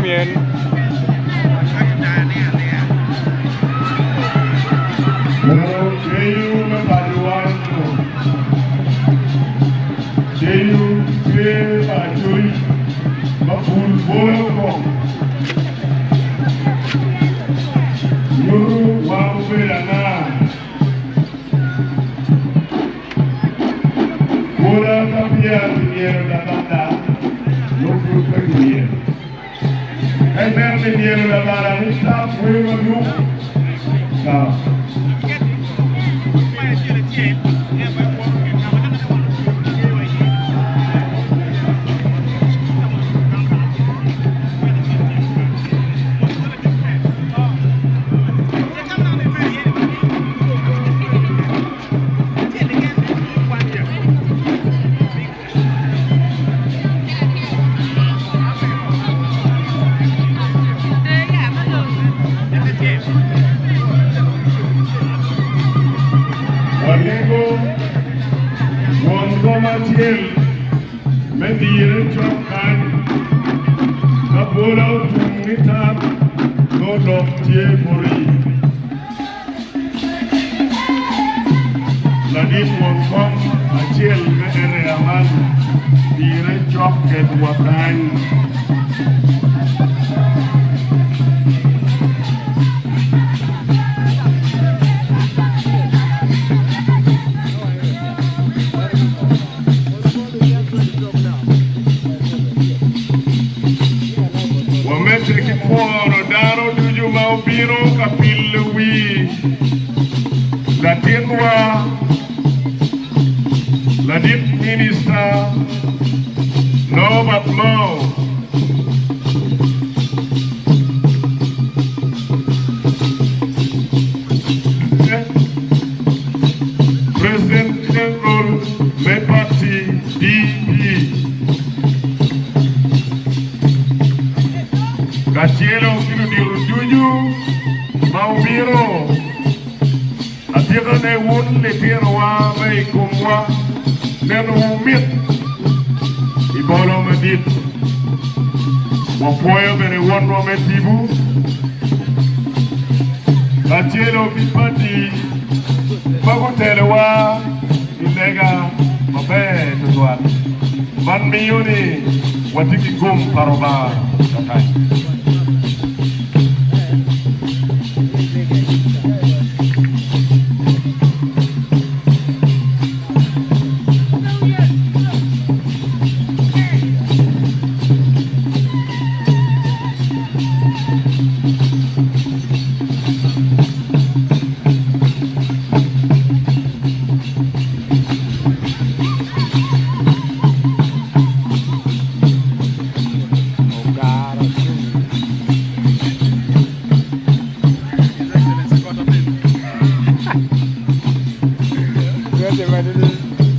Mien. Bwola kapia dinero da banda, no fruto dinero. Hai per dinero da banda, mi sta fuori giù. Ciao. Agago, one commercial, maybe you chop can, the Bwola to meet up, no dog tea for it. Ladin won't come, a chill, very a man, the chop get what kind. Take for Daro Duju Maubiro Kapilui Latinwa Ladip Minister No but no President General May Party DP Kachielo kilo di Rujuju Maubiro Atira ne wun le tirwa may kumwa Nen humit Ibolo medit Wafoyo bere wun rometibu Kachielo kipati Magutelewa Ilega Mabe tutuat Van miyuni Watiki gum paroba Kakai Gracias, Marilyn.